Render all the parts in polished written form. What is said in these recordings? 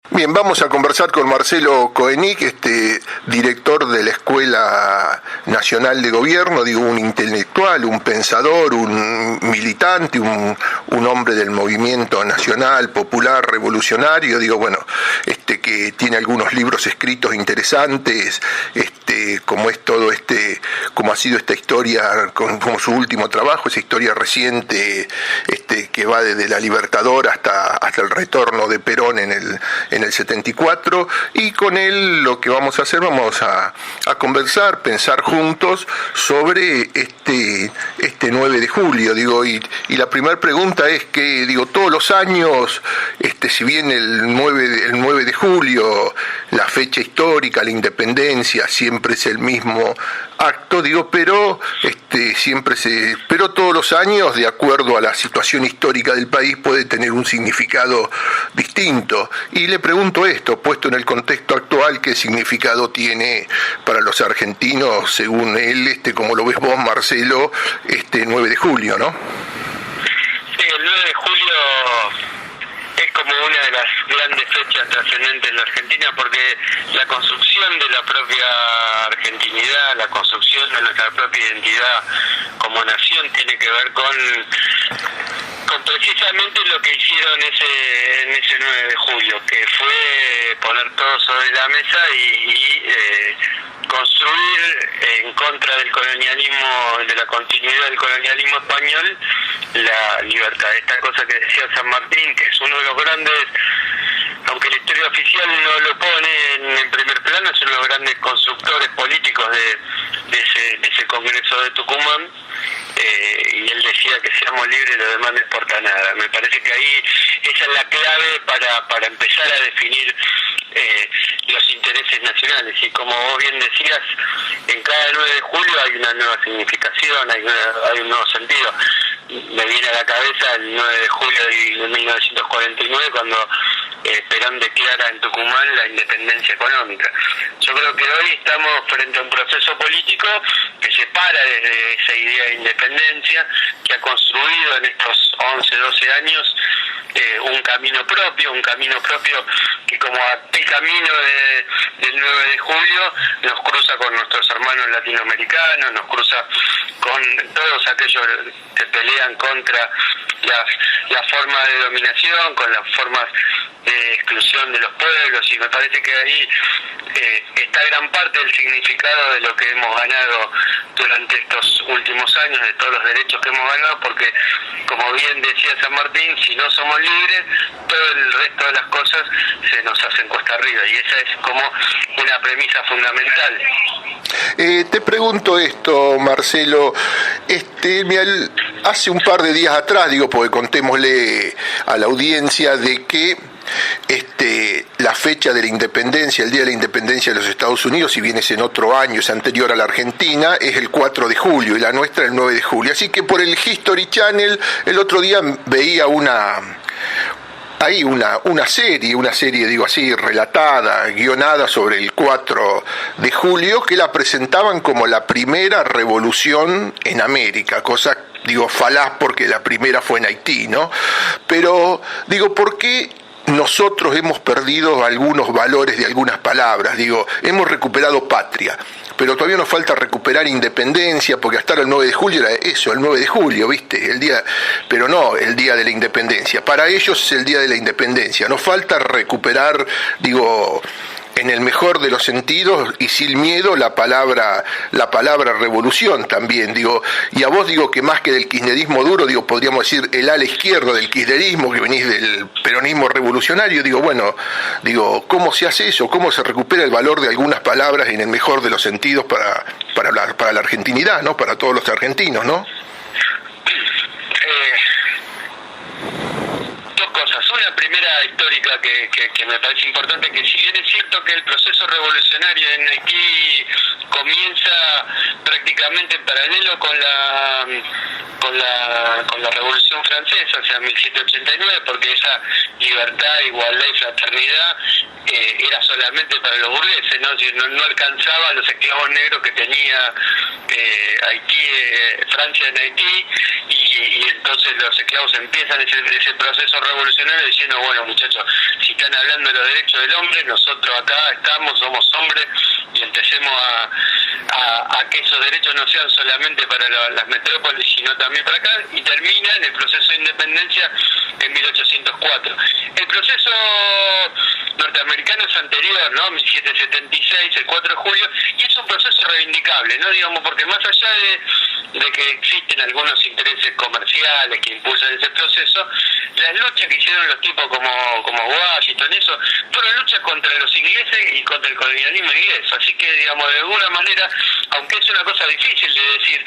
Bien, vamos a conversar con Marcelo Koenig, director de la Escuela Nacional de Gobierno, digo, un intelectual, un pensador, un militante, un hombre del movimiento nacional, popular, revolucionario, digo, bueno, que tiene algunos libros escritos interesantes, como es todo como ha sido esta historia, como su último trabajo, esa historia reciente, que va desde la Libertadora hasta el retorno de Perón en el 74, y con él lo que vamos a hacer, vamos a conversar, pensar juntos sobre este 9 de julio, digo, y la primera pregunta es que, digo, todos los años, si bien el 9 de julio, la fecha histórica, la independencia, siempre es el mismo acto, digo, pero pero todos los años, de acuerdo a la situación histórica del país, puede tener un significado distinto. Y le pregunto esto, puesto en el contexto actual, ¿qué significado tiene para los argentinos, según él, como lo ves vos, Marcelo, 9 de julio, ¿no? Sí, el 9 de julio es como una de las grandes fechas trascendentes en la Argentina, porque la construcción de la propia argentinidad, la construcción de nuestra propia identidad como nación tiene que ver con precisamente lo que hicieron en ese 9 de julio, que fue poner todo sobre la mesa y construir en contra del colonialismo, de la continuidad del colonialismo español, la libertad. Esta cosa que decía San Martín, que es uno de los grandes, aunque la historia oficial no lo pone en primer plano, es uno de los grandes constructores políticos de ese Congreso de Tucumán, y él decía que seamos libres, lo demás no importa nada. Me parece que ahí esa es la clave para empezar a definir los intereses nacionales, y como vos bien decías, en cada 9 de julio hay una nueva significación, hay un nuevo sentido. Me viene a la cabeza el 9 de julio de 1949, cuando Perón declara en Tucumán la independencia económica. Yo creo que hoy estamos frente a un proceso político que se para desde esa idea de independencia, que ha construido en estos 11, 12 años un camino propio que, como el camino del 9 de julio, nos cruza con nuestros hermanos latinoamericanos, nos cruza con todos aquellos que pelean contra las formas de dominación, con las formas de exclusión de los pueblos, y me parece que ahí está gran parte del significado de lo que hemos ganado durante estos últimos años, de todos los derechos que hemos ganado, porque, como bien decía San Martín, si no somos libres, todo el resto de las cosas se nos hacen cuesta arriba, y esa es como una premisa fundamental. Te pregunto esto, Marcelo, hace un par de días atrás, digo, porque contémosle a la audiencia de que la fecha de la independencia, el día de la independencia de los Estados Unidos, si bien es en otro año, es anterior a la Argentina, es el 4 de julio y la nuestra el 9 de julio. Así que por el History Channel el otro día veía una serie, digo así, relatada, guionada sobre el 4 de julio, que la presentaban como la primera revolución en América, cosa, digo, falaz porque la primera fue en Haití, ¿no? Pero, digo, ¿por qué nosotros hemos perdido algunos valores de algunas palabras? Digo, hemos recuperado patria, pero todavía nos falta recuperar independencia, porque hasta el 9 de julio era eso, el 9 de julio, ¿viste? El día, pero no el día de la independencia. Para ellos es el día de la independencia. Nos falta recuperar, digo, en el mejor de los sentidos y sin miedo, la palabra revolución también, digo, y a vos digo que más que del kirchnerismo duro, digo, podríamos decir el ala izquierdo del kirchnerismo, que venís del peronismo revolucionario, digo, bueno, digo, ¿cómo se hace eso? ¿Cómo se recupera el valor de algunas palabras en el mejor de los sentidos para la argentinidad, ¿no? Para todos los argentinos, ¿no? Una primera histórica que me parece importante, que si bien es cierto que el proceso revolucionario en Haití comienza prácticamente en paralelo con la Revolución Francesa, o sea, 1789, porque esa libertad, igualdad y fraternidad era solamente para los burgueses, ¿no? No alcanzaba a los esclavos negros que tenía Francia en Haití, y entonces los esclavos empiezan ese proceso revolucionario revolucionarios diciendo, bueno muchachos, si están hablando de los derechos del hombre, nosotros acá estamos, somos hombres, y empecemos a que esos derechos no sean solamente para las metrópolis, sino también para acá, y termina en el proceso de independencia en 1804. El proceso norteamericano es anterior, ¿no? 1776, el 4 de julio, y es un proceso reivindicable, ¿no? Digamos, porque más allá de que existen algunos intereses comerciales que impulsan ese proceso, las luchas que hicieron los tipos como Washington, eso, fueron luchas contra los ingleses y contra el colonialismo inglés. Así que, digamos, de alguna manera, aunque es una cosa difícil de decir,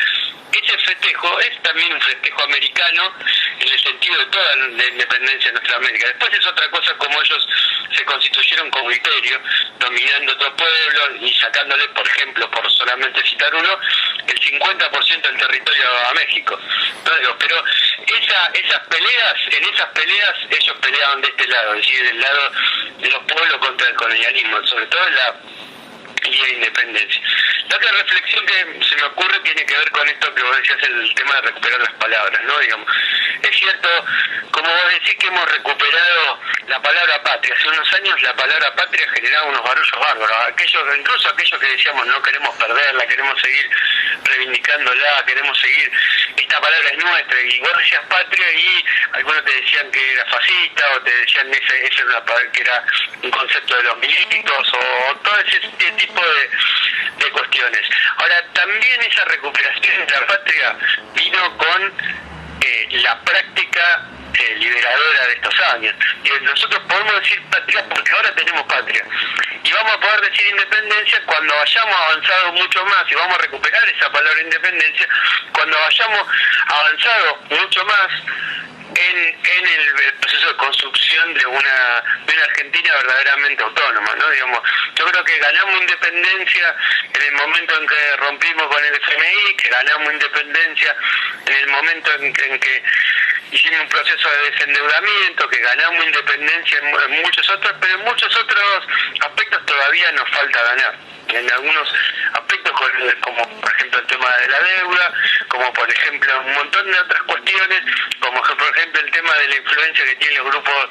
ese festejo es también un festejo americano en el sentido de toda la independencia de nuestra América. Después es otra cosa como ellos se constituyeron con criterio, dominando otros pueblos y sacándole, por ejemplo, por solamente citar uno, el 50% del territorio a México. No digo, pero en esas peleas ellos peleaban de este lado, es decir, del lado de los pueblos contra el colonialismo, sobre todo en la Día de Independencia. La otra reflexión que se me ocurre tiene que ver con esto que vos decías, el tema de recuperar las palabras, ¿no? Digamos, es cierto, como vos decís, que hemos recuperado la palabra patria. Hace unos años la palabra patria generaba unos barullos bárbaros. Incluso aquellos que decíamos no queremos perderla, queremos seguir reivindicándola, queremos seguir, esta palabra es nuestra, y vos decías patria y algunos te decían que era fascista, o te decían que era un concepto de los milicos, o todo ese tipo de cuestiones. Ahora, también esa recuperación de la patria vino con la práctica liberadora de estos años. Y nosotros podemos decir patria porque ahora tenemos patria. Y vamos a poder decir independencia cuando hayamos avanzado mucho más, y vamos a recuperar esa palabra independencia, cuando hayamos avanzado mucho más en el proceso de construcción de una Argentina verdaderamente autónoma, ¿no? Digamos, yo creo que ganamos independencia en el momento en que rompimos con el FMI, que ganamos independencia en el momento en que hicimos un proceso de desendeudamiento, que ganamos independencia en muchos otros, pero en muchos otros aspectos todavía nos falta ganar. En algunos aspectos, como por ejemplo el tema de la deuda, como por ejemplo un montón de otras cuestiones, como por ejemplo el tema de la influencia que tienen los grupos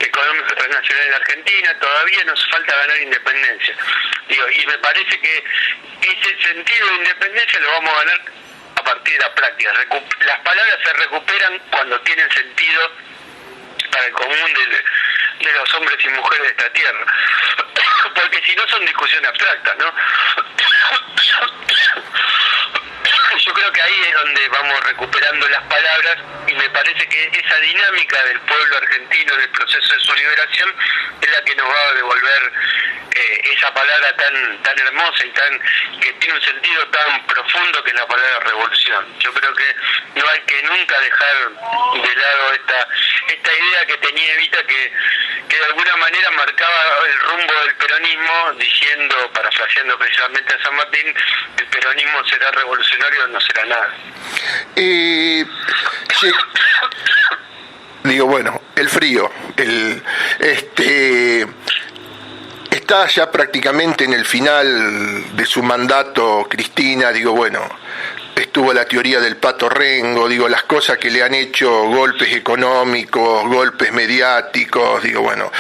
económicos transnacionales de Argentina, todavía nos falta ganar independencia. Y me parece que ese sentido de independencia lo vamos a ganar a partir de la práctica. Las palabras se recuperan cuando tienen sentido para el común de los hombres y mujeres de esta tierra, porque si no son discusiones abstractas, ¿no? Yo creo que ahí es donde vamos recuperando las palabras, y me parece que esa dinámica del pueblo argentino en el proceso de su liberación es la que nos va a devolver esa palabra tan hermosa y que tiene un sentido tan profundo, que es la palabra revolución. Yo creo que no hay que nunca dejar de lado esta idea que tenía Evita, que de alguna manera marcaba el rumbo del peronismo, diciendo, parafraseando precisamente a San Martín, el peronismo será revolucionario o no será nada. Sí. Digo, bueno, el frío, está ya prácticamente en el final de su mandato, Cristina. Digo, bueno, estuvo la teoría del Pato Rengo, digo, las cosas que le han hecho, golpes económicos, golpes mediáticos, digo, bueno,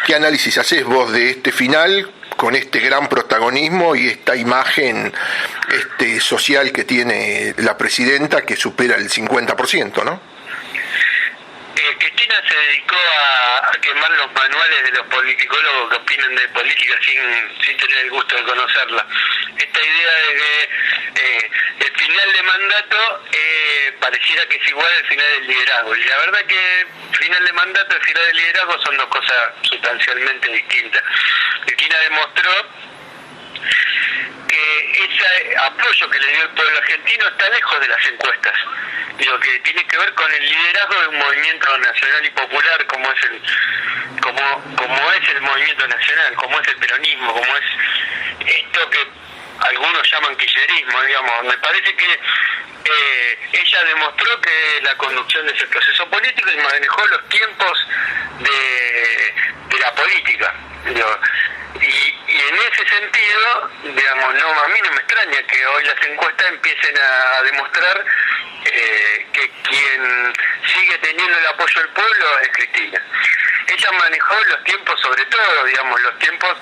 ¿qué análisis haces vos de este final con este gran protagonismo y esta imagen social que tiene la presidenta, que supera el 50%, ¿no? Cristina se dedicó a quemar los manuales de los politicólogos que opinan de política sin tener el gusto de conocerla. Esta idea de que el final de mandato pareciera que es igual al final del liderazgo. Y la verdad que final de mandato y final del liderazgo son dos cosas sustancialmente distintas. Cristina demostró que ese apoyo que le dio el pueblo argentino está lejos de las encuestas. Digo, que tiene que ver con el liderazgo de un movimiento nacional y popular como es el movimiento nacional, como es el peronismo, como es esto que algunos llaman kirchnerismo, digamos. Me parece que ella demostró que la conducción de ese proceso político y manejó los tiempos de la política. Digo, y en ese sentido, digamos, a mí no me extraña que hoy las encuestas empiecen a demostrar que quien sigue teniendo el apoyo del pueblo es Cristina. Ella manejó los tiempos, sobre todo, digamos, los tiempos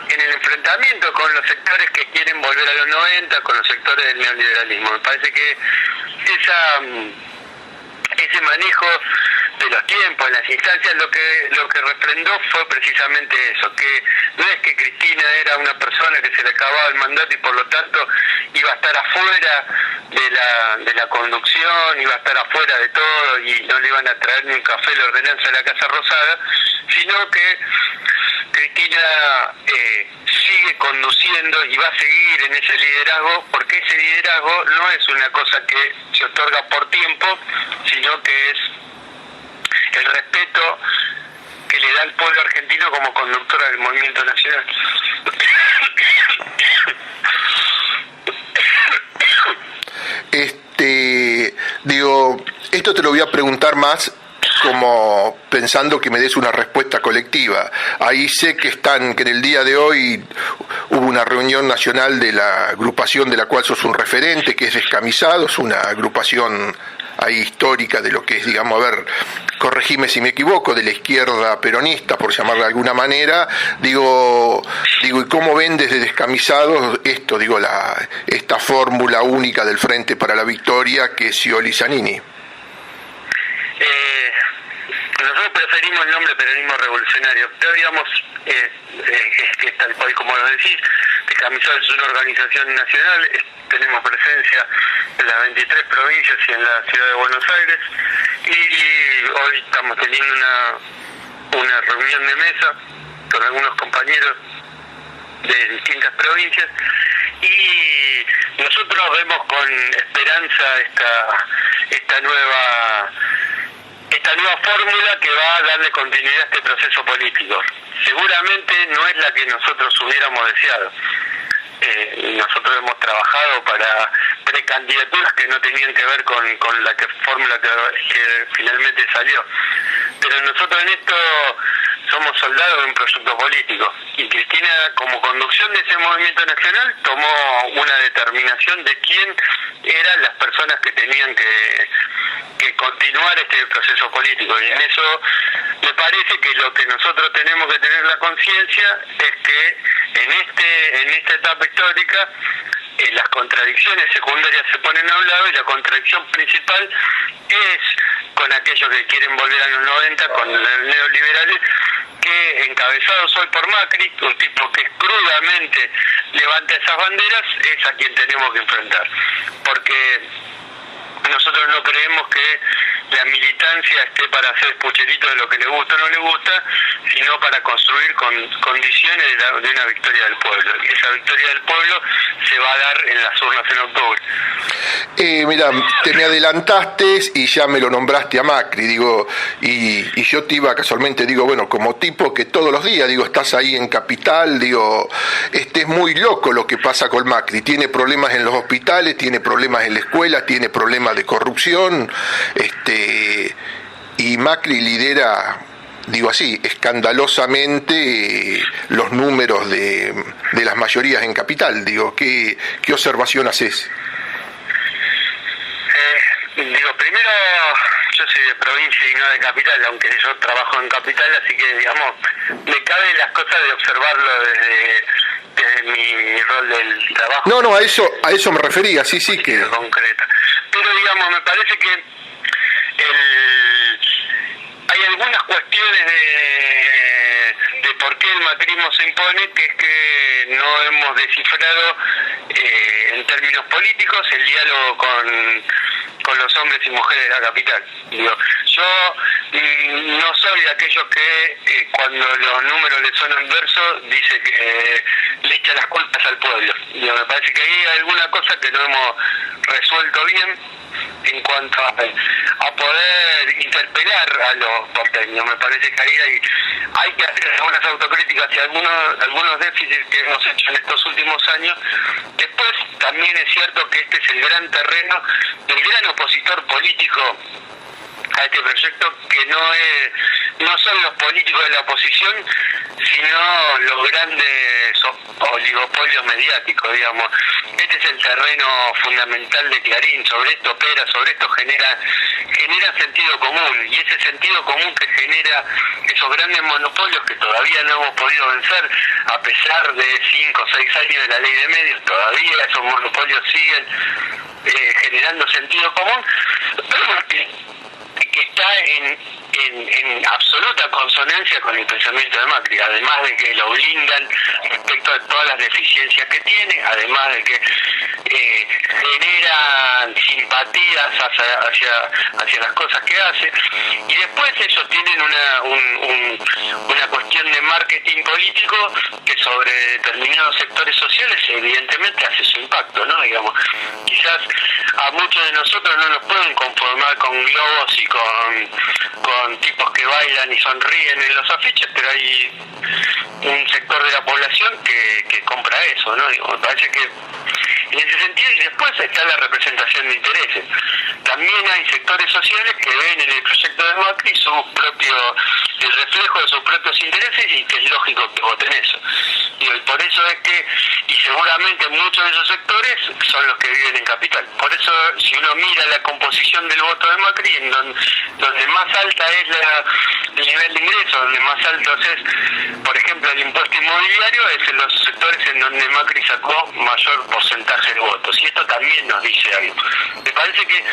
en el enfrentamiento con los sectores que quieren volver a los 90, con los sectores del neoliberalismo. Me parece que ese manejo de los tiempos, las instancias, lo que refrendó fue precisamente eso, que no es que Cristina era una persona que se le acababa el mandato y por lo tanto iba a estar afuera de la conducción, iba a estar afuera de todo y no le iban a traer ni un café la ordenanza de la Casa Rosada, sino que Cristina sigue conduciendo y va a seguir en ese liderazgo, porque ese liderazgo no es una cosa que se otorga por tiempo, sino que es el respeto que le da el pueblo argentino como conductora del movimiento nacional. Digo, esto te lo voy a preguntar más como pensando que me des una respuesta colectiva. Ahí sé que en el día de hoy hubo una reunión nacional de la agrupación de la cual sos un referente, que es Descamisados, una agrupación ahí histórica de lo que es, digamos, a ver, corregime si me equivoco, de la izquierda peronista, por llamarla de alguna manera. Digo, ¿y cómo ven desde Descamisados esto, esta fórmula única del Frente para la Victoria que es Scioli Zanini? Nosotros preferimos el nombre peronismo revolucionario, pero digamos, es tal cual como lo decís, Descamisados es una organización nacional, tenemos presencia en las 23 provincias y en la ciudad de Buenos Aires, y hoy estamos teniendo una reunión de mesa con algunos compañeros de distintas provincias, y nosotros vemos con esperanza esta nueva fórmula que va a darle continuidad a este proceso político. Seguramente no es la que nosotros hubiéramos deseado. Nosotros hemos trabajado para precandidaturas que no tenían que ver con la fórmula que finalmente salió. Pero nosotros en esto somos soldados de un proyecto político. Y Cristina, como conducción de ese movimiento nacional, tomó una determinación de quién eran las personas que tenían que continuar este proceso político. Y en eso me parece que lo que nosotros tenemos que tener la conciencia es que en esta etapa histórica las contradicciones secundarias se ponen a un lado y la contradicción principal es con aquellos que quieren volver a los 90, con los neoliberales, que encabezados hoy por Macri, un tipo que crudamente levanta esas banderas, es a quien tenemos que enfrentar. Porque nosotros no creemos que la militancia esté para hacer pucherito de lo que le gusta o no le gusta, sino para construir condiciones de una victoria del pueblo. Y esa victoria del pueblo se va a dar en las urnas en octubre. Mira, te me adelantaste y ya me lo nombraste a Macri, y yo te iba casualmente, bueno, como tipo que todos los días, estás ahí en Capital, es muy loco lo que pasa con Macri, tiene problemas en los hospitales, tiene problemas en la escuela, tiene problemas de corrupción, y Macri lidera, así, escandalosamente los números de las mayorías en Capital. ¿Qué observación haces? Primero, yo soy de provincia y no de capital, aunque yo trabajo en capital, así que, me cabe las cosas de observarlo desde mi rol del trabajo. No, a eso me refería, sí, que... concreta. Pero, me parece que hay algunas cuestiones de por qué el macrismo se impone, que es que no hemos descifrado en términos políticos el diálogo con los hombres y mujeres de la capital. Yo no soy de aquellos que cuando los números le son adversos dice que le echa las culpas al pueblo. Me parece que hay alguna cosa que no hemos resuelto bien en cuanto a poder interpelar a los porteños. Me parece que ahí hay que hacer algunas autocríticas y algunos déficits que hemos hecho en estos últimos años. Después también es cierto que este es el gran terreno del gran opositor político a este proyecto, que no son los políticos de la oposición, sino los grandes oligopolios mediáticos, digamos. Este es el terreno fundamental de Clarín. Sobre esto opera, sobre esto genera sentido común, y ese sentido común que genera esos grandes monopolios que todavía no hemos podido vencer, a pesar de 5 o 6 años de la ley de medios, todavía esos monopolios siguen generando sentido común, que está en absoluta consonancia con el pensamiento de Macri, además de que lo blindan respecto a todas las deficiencias que tiene, además de que generan simpatías hacia las cosas que hace, y después ellos tienen una cuestión de marketing político que sobre determinados sectores sociales evidentemente hace su impacto, ¿no? Digamos, quizás a muchos de nosotros no nos pueden conformar con globos y con tipos que bailan y sonríen en los afiches, pero hay un sector de la población que compra eso, ¿no? Digo, me parece que en ese sentido, y después está la representación de intereses. También hay sectores sociales que ven en el proyecto de Macri el reflejo de sus propios intereses, y que es lógico que voten eso. Digo, y por eso es que, y seguramente muchos de esos sectores son los que viven en capital. Por eso, si uno mira la composición del voto de Macri, en donde más alta es el nivel de ingreso, donde más alto es, por ejemplo, el impuesto inmobiliario, es en los sectores en donde Macri sacó mayor porcentaje de votos, y esto también nos dice algo. Me parece que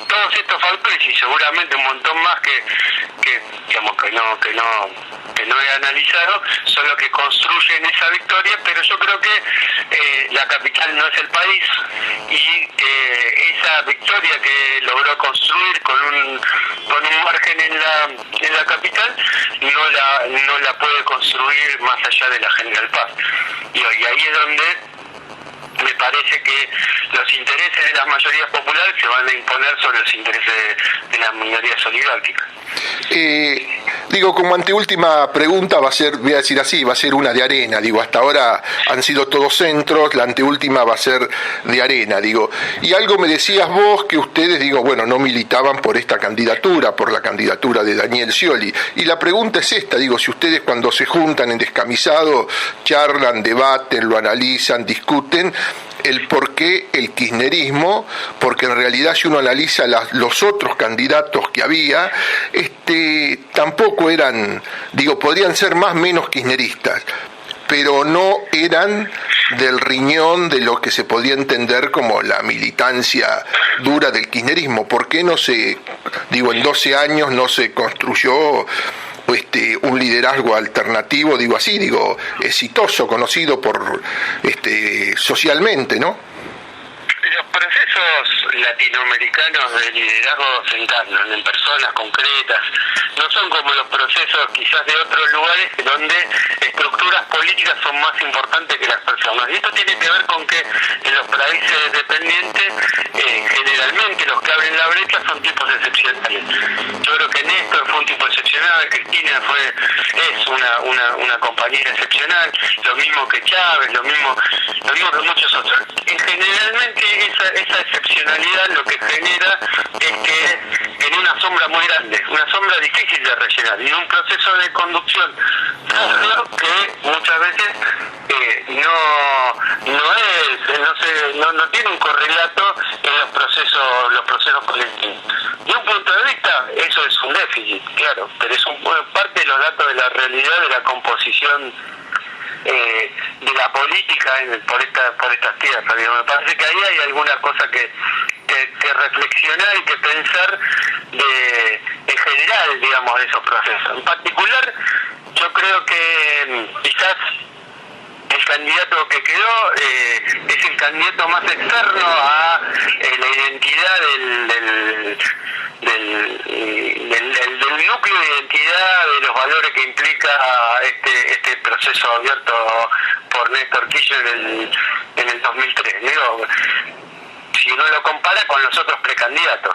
todos estos factores, y seguramente un montón más que no he analizado, son los que construyen esa victoria, pero yo creo que la capital no es el país, y esa victoria que logró construir con un margen en la capital no la puede construir más allá de la General Paz. Y ahí es donde me parece que los intereses de las mayorías populares se van a imponer sobre los intereses de las minorías oligárquicas. Digo, como anteúltima pregunta va a ser una de arena. Digo, hasta ahora han sido todos centros, la anteúltima va a ser de arena. Digo, y algo me decías vos que ustedes, no militaban por esta candidatura, por la candidatura de Daniel Scioli. Y la pregunta es esta, si ustedes cuando se juntan en Descamisado charlan, debaten, lo analizan, discuten el por qué el kirchnerismo, porque en realidad si uno analiza los otros candidatos que había, tampoco eran, podrían ser más o menos kirchneristas, pero no eran del riñón de lo que se podía entender como la militancia dura del kirchnerismo. ¿Por qué en 12 años no se construyó un liderazgo alternativo, exitoso, conocido socialmente, ¿no? Los procesos latinoamericanos de liderazgo se encarnan en personas concretas, no son como los procesos quizás de otros lugares donde estructuras políticas son más importantes que las personas. Y esto tiene que ver con que en los países dependientes generalmente los que abren la brecha son tipos excepcionales. Yo creo que Néstor fue un tipo excepcional, Cristina es una compañera excepcional, lo mismo que Chávez, lo mismo que muchos otros. Generalmente esa excepcionalidad lo que genera es que en una sombra muy grande, una sombra difícil de rellenar, y un proceso de conducción que muchas veces no tiene un correlato en los procesos colectivos. De un punto de vista, eso es un déficit, claro, pero es parte de los datos de la realidad de la composición de la política por estas tierras. Me parece que ahí hay alguna cosa que reflexionar y que pensar en general, de esos procesos. En particular, yo creo que quizás el candidato que quedó es el candidato más externo a la identidad del núcleo de identidad de los valores que implica este proceso abierto por Néstor Kirchner en el 2003. Si uno lo compara con los otros precandidatos,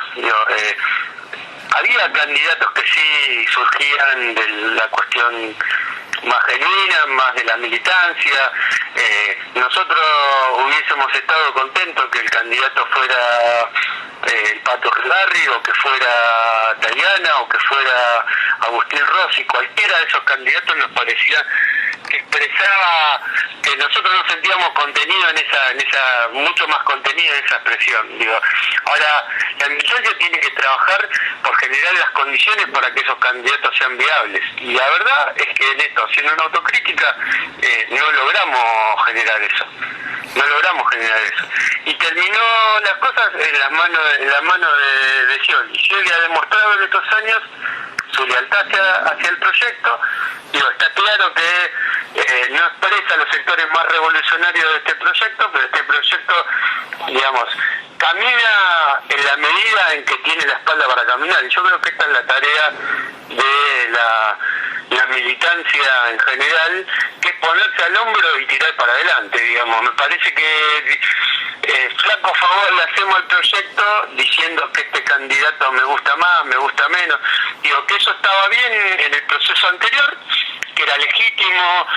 había candidatos que sí surgían de la cuestión más genuina, más de la militancia. Nosotros hubiésemos estado contentos que el candidato fuera el Pato Ribarri, o que fuera Tayana, o que fuera Agustín Rossi. Cualquiera de esos candidatos nos parecía que expresaba que nosotros nos sentíamos contenido en esa mucho más contenido en esa expresión. Digo, ahora la militancia tiene que trabajar por generar las condiciones para que esos candidatos sean viables, y la verdad es que en esto, haciendo una autocrítica, no logramos generar eso, y terminó las cosas en las manos de Scioli. Scioli ha demostrado en estos años su lealtad hacia el proyecto. Digo, está claro que no expresa los sectores más revolucionarios de este proyecto, pero este proyecto, digamos, camina en la medida en que tiene la espalda para caminar, y yo creo que esta es la tarea de la militancia en general, que es ponerse al hombro y tirar para adelante, digamos. Me parece que flaco favor le hacemos al proyecto diciendo que este candidato me gusta más, me gusta menos. Digo que eso estaba bien en el proceso anterior, que era legítimo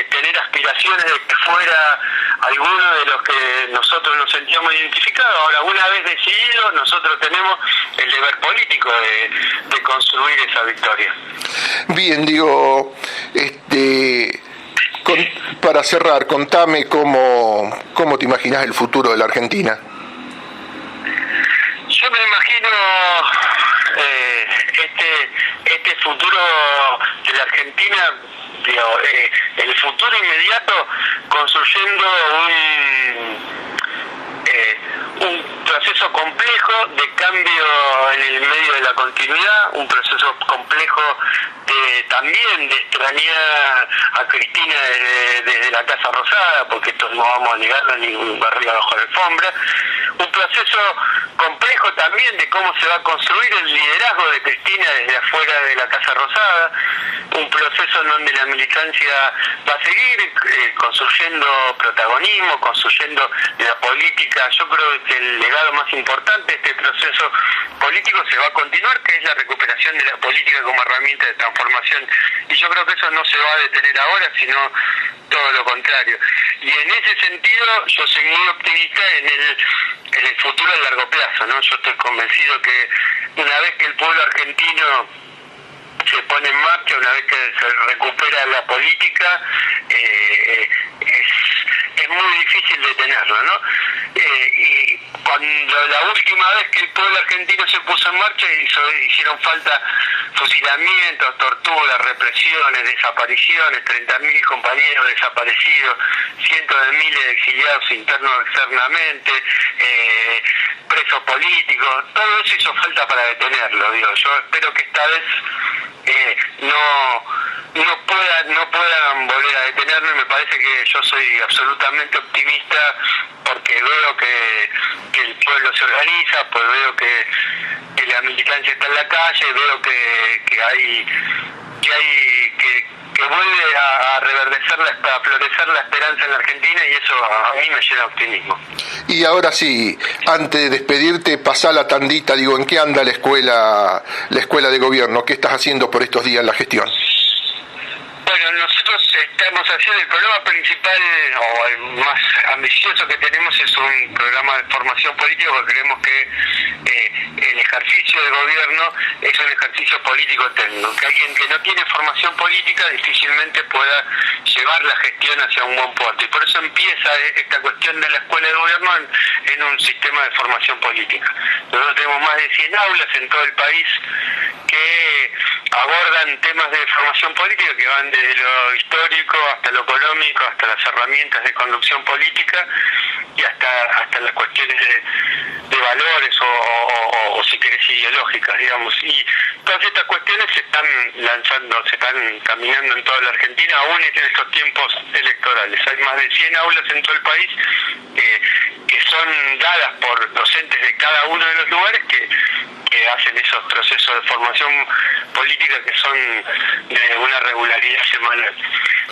tener aspiraciones de que fuera alguno de los que nosotros nos sentíamos identificados. Ahora, una vez decidido, nosotros tenemos el deber político de construir esa victoria. Bien, digo, para cerrar, contame cómo te imaginas el futuro de la Argentina. Yo me imagino este futuro de la Argentina, digo, el futuro inmediato, construyendo un proceso complejo de cambio en el medio de la continuidad, un proceso complejo también de extrañar a Cristina desde la Casa Rosada, porque esto no vamos a negarlo ni barriga bajo la alfombra, un proceso complejo también de cómo se va a construir el liderazgo de Cristina desde afuera de la Casa Rosada, un proceso en donde la militancia va a seguir construyendo protagonismo, construyendo la política. Yo creo que el legado más importante de este proceso político se va a continuar, que es la recuperación de la política como herramienta de transformación, y yo creo que eso no se va a detener ahora, sino todo lo contrario. Y en ese sentido yo soy muy optimista en el futuro a largo plazo, ¿no? Yo estoy convencido que una vez que el pueblo argentino se pone en marcha, una vez que se recupera la política, es muy difícil detenerlo, ¿no? Y cuando la última vez que el pueblo argentino se puso en marcha hicieron falta fusilamientos, torturas, represiones, desapariciones, 30.000 compañeros desaparecidos, cientos de miles de exiliados internos o externamente, presos políticos, todo eso hizo falta para detenerlo. Digo, yo espero que esta vez no puedan volver a detenerme. Me parece que yo soy absolutamente optimista, porque veo que el pueblo se organiza, pues veo que la militancia está en la calle, veo que vuelve a reverdecer, a florecer la esperanza en la Argentina, y eso a mí me llena de optimismo. Y ahora sí, antes de despedirte, pasá la tandita, digo, ¿en qué anda la escuela de gobierno? ¿Qué estás haciendo por estos días en la gestión? Bueno, nosotros estamos haciendo el programa principal, o el más ambicioso que tenemos, es un programa de formación política, porque creemos que el ejercicio de gobierno es un ejercicio político-técnico, que alguien que no tiene formación política difícilmente pueda llevar la gestión hacia un buen puerto, y por eso empieza esta cuestión de la escuela de gobierno en un sistema de formación política. Nosotros tenemos más de 100 aulas en todo el país que abordan temas de formación política que van desde lo histórico hasta lo económico, hasta las herramientas de conducción política y hasta las cuestiones de valores o si querés ideológicas, digamos. Y todas estas cuestiones se están lanzando, se están caminando en toda la Argentina, aún en estos tiempos electorales. Hay más de 100 aulas en todo el país que son dadas por docentes de cada uno de los lugares que hacen esos procesos de formación política que son de una regularidad semanal.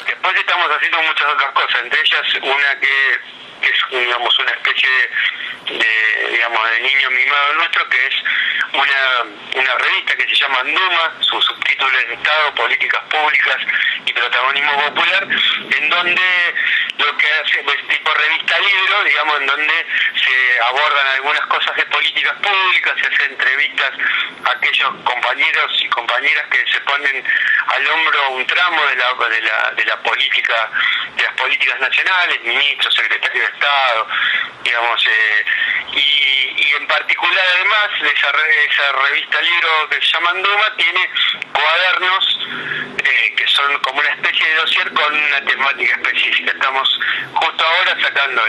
Después estamos haciendo muchas otras cosas, entre ellas una que es, digamos, una especie de niño mimado nuestro, que es una revista que se llama Anduma, su subtítulo es Estado, Políticas Públicas y Protagonismo Popular, en donde lo que hace es tipo revista libro, digamos, en donde se abordan algunas cosas de políticas públicas, se hacen entrevistas a aquellos compañeros y compañeras que se ponen al hombro un tramo de la política, de las políticas nacionales, ministros, secretarios de Estado, digamos, y en particular además de esa revista libro que se llama Anduma, tiene cuadernos que son como una especie de dossier con una temática específica. Estamos justo ahora sacando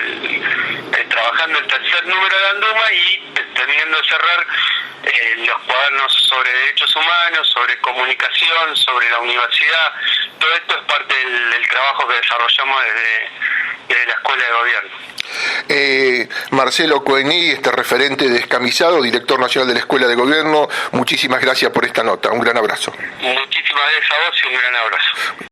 trabajando el tercer número de Anduma y terminando de cerrar los cuadernos sobre derechos humanos, sobre comunicación, sobre la universidad. Todo esto es parte del trabajo que desarrollamos desde la Escuela de Gobierno. Marcelo Koenig, referente de Descamisado, director nacional de la Escuela de Gobierno, muchísimas gracias por esta nota. Un gran abrazo. Muchísimas gracias a vos y un gran abrazo.